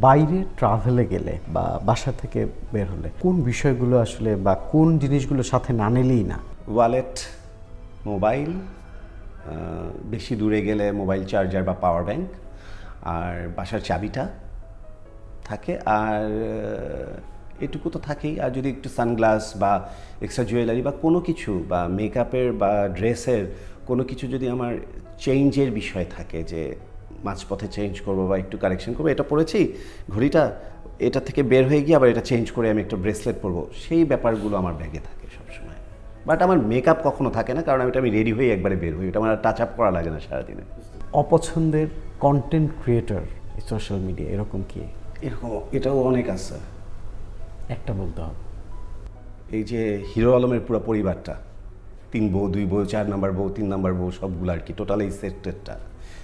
বাইরে ট্রাভেলে গেলে বা বাসা থেকে বের হলে কোন বিষয়গুলো আসলে বা কোন জিনিসগুলো সাথে না নিলেই না? ওয়ালেট, মোবাইল, বেশি দূরে গেলে মোবাইল চার্জার বা পাওয়ার ব্যাংক, আর বাসার চাবিটা থাকে, আর এটুকু তো থাকেই। আর যদি একটু সানগ্লাস বা এক্সট্রা জুয়েলারি বা কোনো কিছু বা মেকআপের বা ড্রেসের কোনো কিছু যদি আমার চেঞ্জের বিষয় থাকে, যে মাঝপথে চেঞ্জ করবো বা একটু কারেকশন করবো, এটা পরেছি ঘড়িটা, এটা থেকে বের হয়ে গিয়ে আবার এটা চেঞ্জ করে আমি একটা ব্রেসলেট পরবো, সেই ব্যাপারগুলো আমার ব্যাগে থাকে সবসময়। বাট আমার মেকআপ কখনো থাকে না, কারণ আমি রেডি হয়ে একবারে বের হই, এটা আমার টাচ আপ করা লাগে না সারাদিনে। অপছন্দের কন্টেন্ট ক্রিয়েটর সোশ্যাল মিডিয়া এরকম কি? এরকম এটাও অনেক আছে। একটা বলতে হবে। এই যে হিরো আলমের পুরো পরিবারটা, 3 বউ, 2 বউ, 4 নাম্বার বউ, 3 নাম্বার বউ, সবগুলো আর কি, টোটাল এই সেক্টরটা।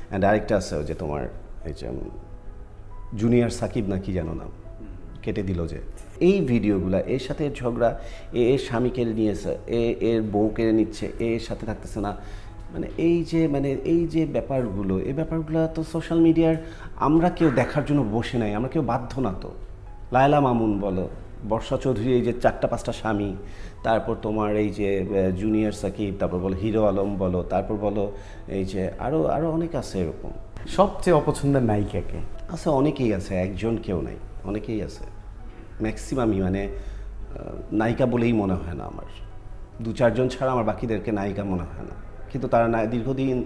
অ্যান্ড আরেকটা আছে ওই যে তোমার এই যে জুনিয়র সাকিব না কি জানো নাম, কেটে দিল যে, এই ভিডিওগুলো, এর সাথে এর ঝগড়া, এর স্বামী কেড়ে নিয়েছে, এর বউ কেড়ে নিচ্ছে, এর সাথে থাকতেছে না, এই যে ব্যাপারগুলো, এই ব্যাপারগুলো তো সোশ্যাল মিডিয়ার আমরা কেউ দেখার জন্য বসে নাই, আমরা কেউ বাধ্য না তো। লায়লা মামুন বলো, বর্ষা চৌধুরী, এই যে 4টা-5টা স্বামী, তারপর তোমার এই যে জুনিয়র সাকিব, তারপর বলো হিরো আলম বলো, তারপর বলো এই যে আরও অনেক আছে এরকম। সবচেয়ে অপছন্দের নায়িকাকে? আছে, অনেকেই আছে, একজন কেউ নাই, অনেকেই আছে। ম্যাক্সিমামই নায়িকা বলেই মনে হয় না আমার, 2-4 জন ছাড়া আমার বাকিদেরকে নায়িকা মনে হয় না, কিন্তু তারা দীর্ঘদিন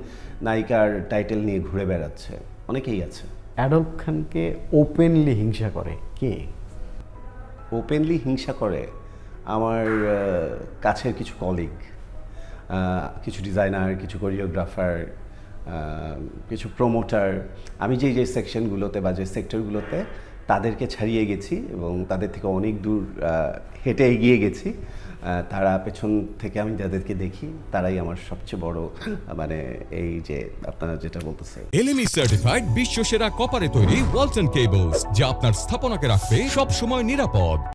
নায়িকার টাইটেল নিয়ে ঘুরে বেড়াচ্ছে, অনেকেই আছে। অ্যাডলফ খানকে ওপেনলি হিংসা করে কে? ওপেনলি হিংসা করে আমার কাছের কিছু কলিগ, কিছু ডিজাইনার, কিছু কোরিওগ্রাফার, কিছু প্রমোটার। আমি যে সেকশনগুলোতে বা যে সেক্টরগুলোতে তাদেরকে ছাড়িয়ে গেছি এবং তাদের থেকে অনেক দূর হেঁটে এগিয়ে গেছি, তারা পেছন থেকে আমি যাদেরকে দেখি তারাই আমার সবচেয়ে বড় এই যে আপনারা যেটা বলতেছে, এলএমই সার্টিফাইড বিশ্বসেরা কপারে তৈরি ওয়ালটন কেবলস, যা আপনার স্থাপনাকে রাখবে সব সময় নিরাপদ।